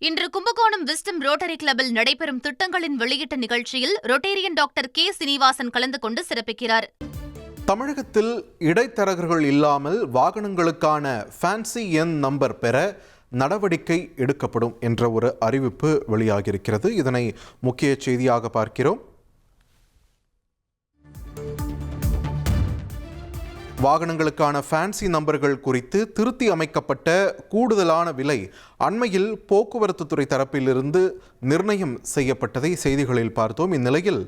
இன்று Kumbakonam wisdom rotary கிளப்பில் நடைபெறும் திட்டங்களின் வெளியீட்டு நிகழ்ச்சியில் ரொட்டேரியன் டாக்டர் கே சீனிவாசன் கலந்து கொண்டு சிறப்பிக்கிறார். தமிழகத்தில் இடைத்தரகர்கள் இல்லாமல் வாகனங்களுக்கான ஃபேன்சி எண் நம்பர் பெற நடவடிக்கை எடுக்கப்படும் என்ற ஒரு அறிவிப்பு வெளியாகியிருக்கிறது. இதனை முக்கிய செய்தியாக பார்க்கிறோம். வாகனங்களுக்கான ஃபேன்சி நம்பர்கள் குறித்து திருத்தி அமைக்கப்பட்ட கூடுதலான விலை அண்மையில் போக்குவரத்து துறை தரப்பிலிருந்து நிர்ணயம் செய்யப்பட்டதை செய்திகளில் பார்த்தோம். இந்நிலையில்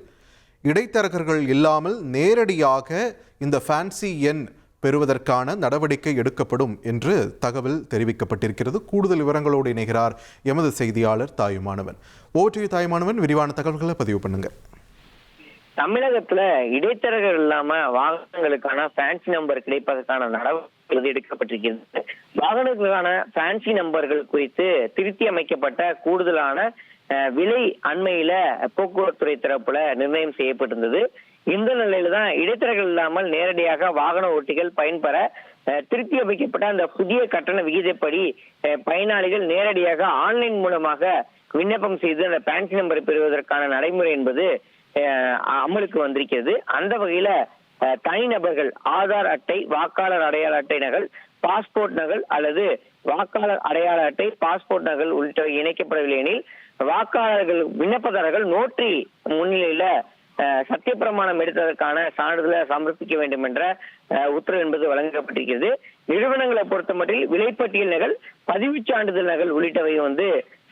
இடைத்தரகர்கள் இல்லாமல் நேரடியாக இந்த ஃபேன்சி எண் பெறுவதற்கான நடவடிக்கை எடுக்கப்படும் என்று தகவல் தெரிவிக்கப்பட்டிருக்கிறது. கூடுதல் விவரங்களோடு இணைகிறார் எமது செய்தியாளர் தாயுமானவன். ஓடிவி தாயுமானவன், விரிவான தகவல்களை பதிவு பண்ணுங்க. தமிழகத்துல இடைத்தரகர் இல்லாம வாகனங்களுக்கான ஃபேன்சி நம்பர் கிடைப்பதற்கான நடவடிக்கை எடுக்கப்பட்டிருக்கிறது. வாகனங்களுக்கான ஃபேன்சி நம்பர்கள் குறித்து திருத்தி அமைக்கப்பட்ட கூடுதலான விலை அண்மையில போக்குவரத்துறை தரப்புல நிர்ணயம் செய்யப்பட்டிருந்தது. இந்த நிலையில தான் இடைத்தரகர்கள் இல்லாமல் நேரடியாக வாகன ஓட்டிகள் பயன்பெற திருத்தி அமைக்கப்பட்ட அந்த புதிய கட்டண விகிதப்படி பயனாளிகள் நேரடியாக ஆன்லைன் மூலமாக விண்ணப்பம் செய்து அந்த ஃபேன்சி நம்பரை பெறுவதற்கான நடைமுறை என்பது அமலுக்கு வந்திருக்கிறது. அந்த வகையில தனிநபர்கள் ஆதார் அட்டை, வாக்காளர் அடையாள அட்டை நகல், பாஸ்போர்ட் நகல் அல்லது வாக்காளர் அடையாள அட்டை, பாஸ்போர்ட் நகல் உள்ளிட்டவை இணைக்கப்படவில்லை எனில் வாக்காளர்கள் விண்ணப்பதாரர்கள் நோட்டரி முன்னிலையில சத்தியப்பிரமாணம் எடுத்ததற்கான சான்றிதழை சமர்ப்பிக்க வேண்டும் என்ற உத்தரவு என்பது வழங்கப்பட்டிருக்கிறது. நிறுவனங்களை பொறுத்தமட்டில் விலைப்பட்டியல் நகல், பதிவு சான்றிதழ் நகல் உள்ளிட்டவை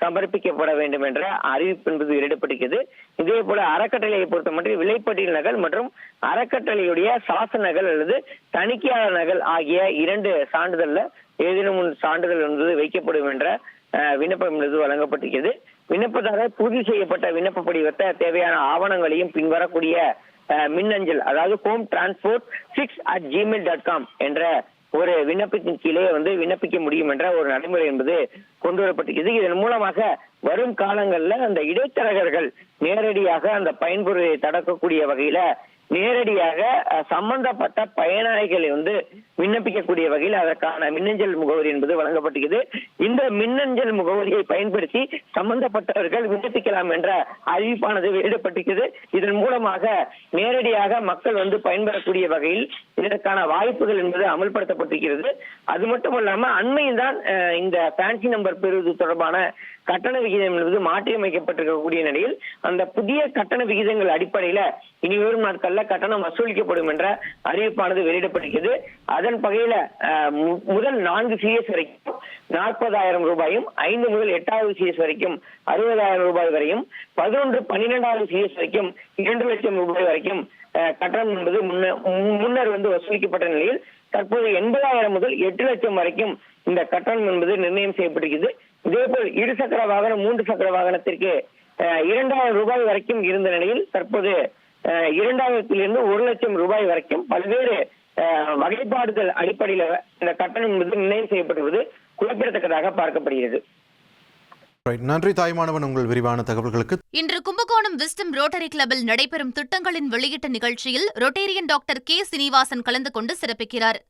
சமர்ப்பிக்கப்பட வேண்டும் என்ற அறிவிப்பு என்பது வெளியிடப்பட்டிருக்கிறது. இதே போல அறக்கட்டளையை பொறுத்தமட்டில் விலைப்பட்டியல் நகல் மற்றும் அறக்கட்டளையுடைய சாசன நகல் அல்லது தணிக்கையாளர் நகல் ஆகிய 2 சான்றிதழ்ல ஏதேனும் சான்றிதழ் என்பது வைக்கப்படும் என்ற விண்ணப்பம் என்பது வழங்கப்பட்டிருக்கிறது. விண்ணப்பதாரர் பூர்த்தி செய்யப்பட்ட விண்ணப்ப படிவத்தை தேவையான ஆவணங்களையும் பின்வரக்கூடிய மின்னஞ்சல், அதாவது ஹோம் டிரான்ஸ்போர்ட் 6@gmail.com என்ற ஒரு விண்ணப்பத்தின் கீழே விண்ணப்பிக்க முடியும் என்ற ஒரு நடைமுறை என்பது கொண்டு வரப்பட்டிருக்கிறது. இதன் மூலமாக வரும் காலங்கள்ல அந்த இடைத்தரகர்கள் நேரடியாக அந்த பயன்பொருளை தடுக்கக்கூடிய வகையில நேரடியாக சம்பந்தப்பட்ட பயனாளிகளை விண்ணப்பிக்கக்கூடிய வகையில் அதற்கான மின்னஞ்சல் முகவரி என்பது வழங்கப்பட்டிருக்கிறது. இந்த மின்னஞ்சல் முகவரியை பயன்படுத்தி சம்பந்தப்பட்டவர்கள் விண்ணப்பிக்கலாம் என்ற அறிவிப்பானது வெளியிடப்பட்டிருக்கிறது. இதன் மூலமாக நேரடியாக மக்கள் பயன்பெறக்கூடிய வகையில் இதற்கான வாய்ப்புகள் என்பது அமல்படுத்தப்பட்டிருக்கிறது. அது மட்டும் இல்லாம அண்மையில் தான் இந்த ஃபேன்சி நம்பர் பெறுவது தொடர்பான கட்டண விகிதம் என்பது மாற்றியமைக்கப்பட்டிருக்கக்கூடிய நிலையில் அந்த புதிய கட்டண விகிதங்கள் அடிப்படையில இனி வரும் நாட்கள்ல கட்டணம் வசூலிக்கப்படும் என்ற அறிவிப்பானது வெளியிடப்பட்டிருக்கிறது. அதன் வகையில முதல் 4 சிஎஸ் வரைக்கும் 40,000 ரூபாயும், 5 முதல் 8வது சிஎஸ் வரைக்கும் 60,000 ரூபாய் வரையும், 11, 12வது சிஎஸ் வரைக்கும் 2 லட்சம் ரூபாய் வரைக்கும் கட்டணம் என்பது முன்னர் வசூலிக்கப்பட்ட நிலையில் தற்போது 80,000 முதல் 8 லட்சம் வரைக்கும் இந்த கட்டணம் என்பது நிர்ணயம் செய்யப்பட்டிருக்கிறது. இதேபோல் 2 சக்கர வாகனம், 3 சக்கர வாகனத்திற்கு 2,000 ரூபாய் வரைக்கும் இருந்த நிலையில் தற்போது 2,000 1 லட்சம் ரூபாய் வரைக்கும் பல்வேறு வகைப்பாடுதல் அடிப்படையில் இந்த கட்டணம் என்பது நிர்ணயம் செய்யப்பட்டுள்ளது குறிப்பிடத்தக்கதாக பார்க்கப்படுகிறது. நன்றி தாய்மானவன், உங்கள் விரிவான தகவல்களுக்கு. இன்று கும்பகோணம் விஸ்டம் ரோட்டரி கிளப்பில் நடைபெறும் திட்டங்களின் வெளியீட்டு நிகழ்ச்சியில் ரொட்டேரியன் டாக்டர் கே சீனிவாசன் கலந்து கொண்டு சிறப்பிக்கிறார்.